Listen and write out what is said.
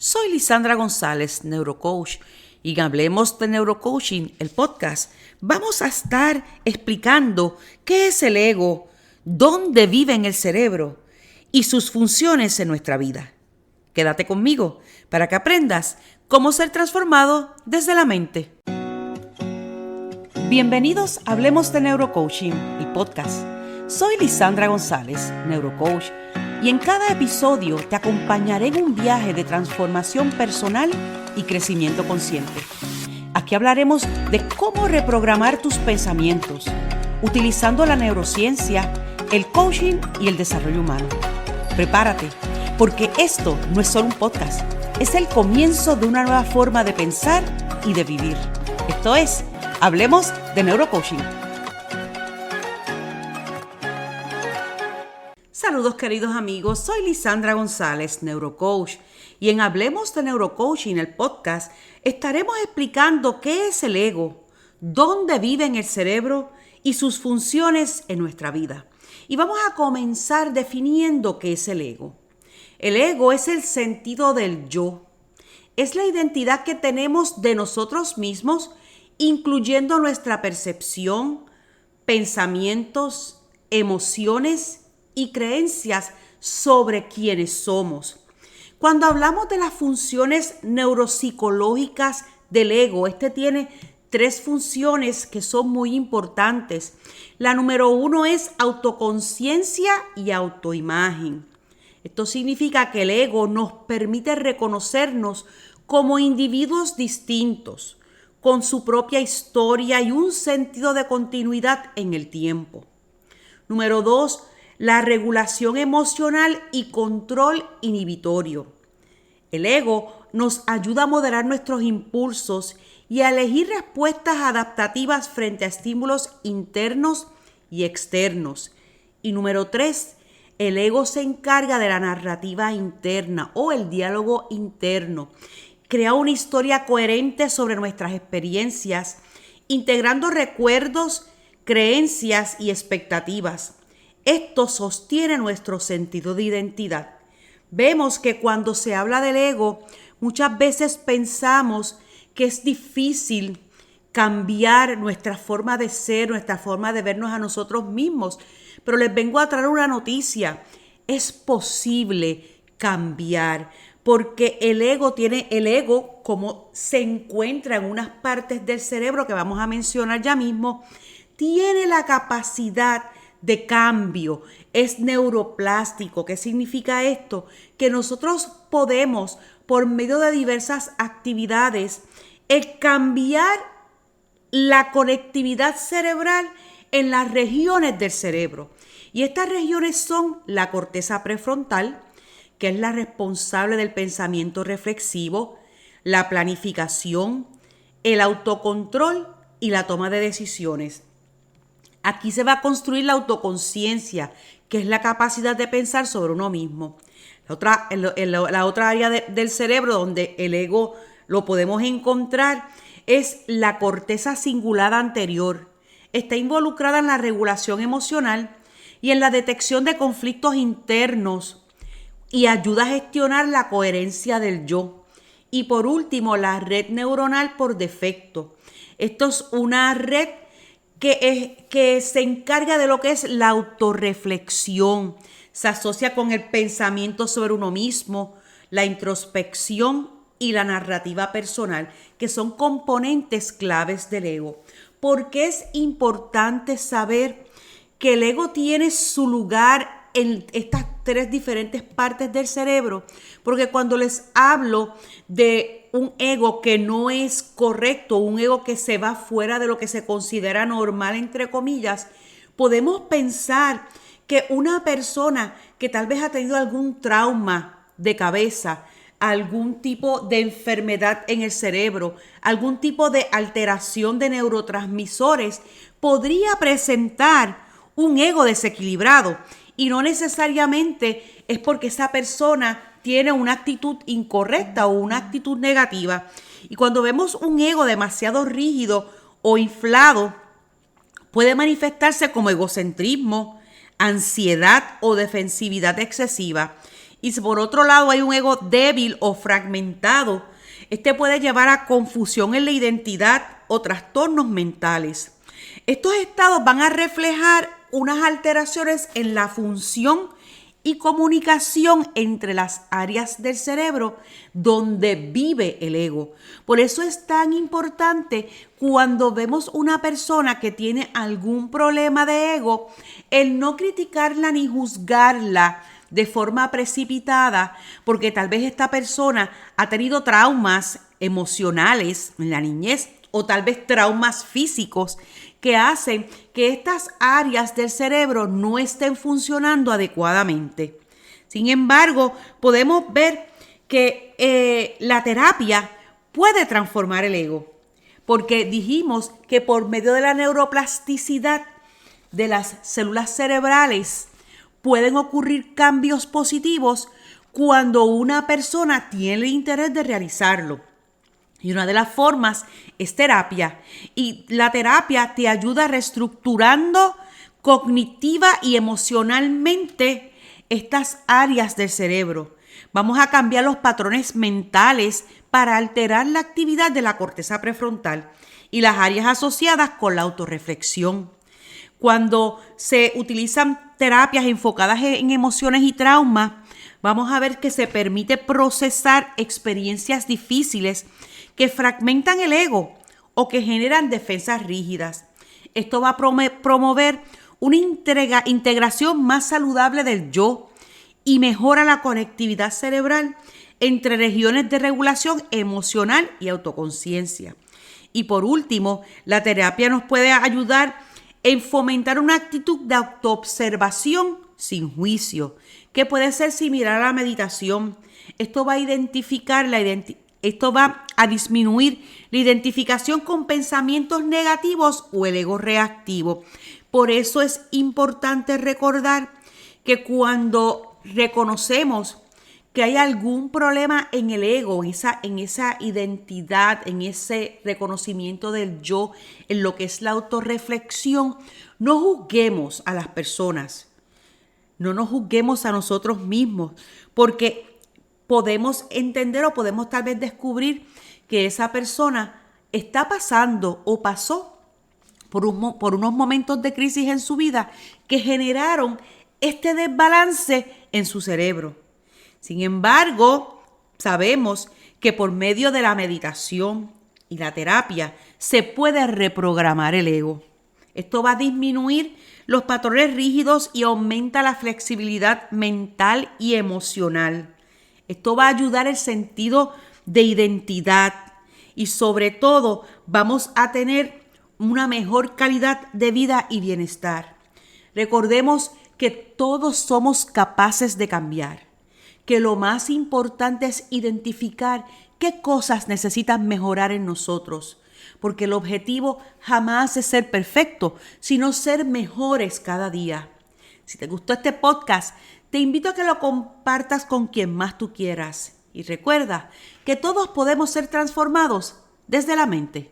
Soy Lisandra González, neurocoach, y en Hablemos de Neurocoaching, el podcast, vamos a estar explicando qué es el ego, dónde vive en el cerebro y sus funciones en nuestra vida. Quédate conmigo para que aprendas cómo ser transformado desde la mente. Bienvenidos a Hablemos de Neurocoaching, el podcast. Soy Lisandra González, neurocoach, y en cada episodio te acompañaré en un viaje de transformación personal y crecimiento consciente. Aquí hablaremos de cómo reprogramar tus pensamientos, utilizando la neurociencia, el coaching y el desarrollo humano. Prepárate, porque esto no es solo un podcast, es el comienzo de una nueva forma de pensar y de vivir. Esto es, Hablemos de Neurocoaching. Saludos queridos amigos, soy Lisandra González, neurocoach, y en Hablemos de Neurocoaching, el podcast, estaremos explicando qué es el ego, dónde vive en el cerebro y sus funciones en nuestra vida. Y vamos a comenzar definiendo qué es el ego. El ego es el sentido del yo, es la identidad que tenemos de nosotros mismos, incluyendo nuestra percepción, pensamientos, emociones y creencias sobre quiénes somos. Cuando hablamos de las funciones neuropsicológicas del ego, este tiene 3 funciones que son muy importantes. La número 1 es autoconciencia y autoimagen. Esto significa que el ego nos permite reconocernos como individuos distintos, con su propia historia y un sentido de continuidad en el tiempo. Número 2, la regulación emocional y control inhibitorio. El ego nos ayuda a moderar nuestros impulsos y a elegir respuestas adaptativas frente a estímulos internos y externos. Y número 3, el ego se encarga de la narrativa interna o el diálogo interno. Crea una historia coherente sobre nuestras experiencias, integrando recuerdos, creencias y expectativas. Esto sostiene nuestro sentido de identidad. Vemos que cuando se habla del ego, muchas veces pensamos que es difícil cambiar nuestra forma de ser, nuestra forma de vernos a nosotros mismos. Pero les vengo a traer una noticia. Es posible cambiar, porque el ego, como se encuentra en unas partes del cerebro que vamos a mencionar ya mismo, tiene la capacidad de cambio, es neuroplástico. ¿Qué significa esto? Que nosotros podemos, por medio de diversas actividades, cambiar la conectividad cerebral en las regiones del cerebro. Y estas regiones son la corteza prefrontal, que es la responsable del pensamiento reflexivo, la planificación, el autocontrol y la toma de decisiones. Aquí se va a construir la autoconciencia, que es la capacidad de pensar sobre uno mismo. La otra área del cerebro donde el ego lo podemos encontrar es la corteza cingulada anterior. Está involucrada en la regulación emocional y en la detección de conflictos internos y ayuda a gestionar la coherencia del yo. Y por último, la red neuronal por defecto. Esto es una red que se encarga de lo que es la autorreflexión. Se asocia con el pensamiento sobre uno mismo, la introspección y la narrativa personal, que son componentes claves del ego. Porque es importante saber que el ego tiene su lugar en estas 3 diferentes partes del cerebro, porque cuando les hablo de un ego que no es correcto, un ego que se va fuera de lo que se considera normal, entre comillas, podemos pensar que una persona que tal vez ha tenido algún trauma de cabeza, algún tipo de enfermedad en el cerebro, algún tipo de alteración de neurotransmisores, podría presentar un ego desequilibrado. Y no necesariamente es porque esa persona tiene una actitud incorrecta o una actitud negativa. Y cuando vemos un ego demasiado rígido o inflado, puede manifestarse como egocentrismo, ansiedad o defensividad excesiva. Y si por otro lado hay un ego débil o fragmentado, este puede llevar a confusión en la identidad o trastornos mentales. Estos estados van a reflejar unas alteraciones en la función y comunicación entre las áreas del cerebro donde vive el ego. Por eso es tan importante cuando vemos una persona que tiene algún problema de ego, el no criticarla ni juzgarla de forma precipitada, porque tal vez esta persona ha tenido traumas emocionales en la niñez o tal vez traumas físicos que hacen que estas áreas del cerebro no estén funcionando adecuadamente. Sin embargo, podemos ver que la terapia puede transformar el ego, porque dijimos que por medio de la neuroplasticidad de las células cerebrales pueden ocurrir cambios positivos cuando una persona tiene el interés de realizarlo. Y una de las formas es terapia. Y la terapia te ayuda reestructurando cognitiva y emocionalmente estas áreas del cerebro. Vamos a cambiar los patrones mentales para alterar la actividad de la corteza prefrontal y las áreas asociadas con la autorreflexión. Cuando se utilizan terapias enfocadas en emociones y traumas, vamos a ver que se permite procesar experiencias difíciles que fragmentan el ego o que generan defensas rígidas. Esto va a promover una integración más saludable del yo y mejora la conectividad cerebral entre regiones de regulación emocional y autoconciencia. Y por último, la terapia nos puede ayudar en fomentar una actitud de autoobservación sin juicio, que puede ser similar a la meditación. Esto va a disminuir la identificación con pensamientos negativos o el ego reactivo. Por eso es importante recordar que cuando reconocemos que hay algún problema en el ego, en esa identidad, en ese reconocimiento del yo, en lo que es la autorreflexión, no juzguemos a las personas, no nos juzguemos a nosotros mismos, porque podemos entender o podemos tal vez descubrir que esa persona está pasando o pasó por unos momentos de crisis en su vida que generaron este desbalance en su cerebro. Sin embargo, sabemos que por medio de la meditación y la terapia se puede reprogramar el ego. Esto va a disminuir los patrones rígidos y aumenta la flexibilidad mental y emocional. Esto va a ayudar el sentido de identidad y sobre todo vamos a tener una mejor calidad de vida y bienestar. Recordemos que todos somos capaces de cambiar, que lo más importante es identificar qué cosas necesitan mejorar en nosotros, porque el objetivo jamás es ser perfecto, sino ser mejores cada día. Si te gustó este podcast, te invito a que lo compartas con quien más tú quieras. Y recuerda que todos podemos ser transformados desde la mente.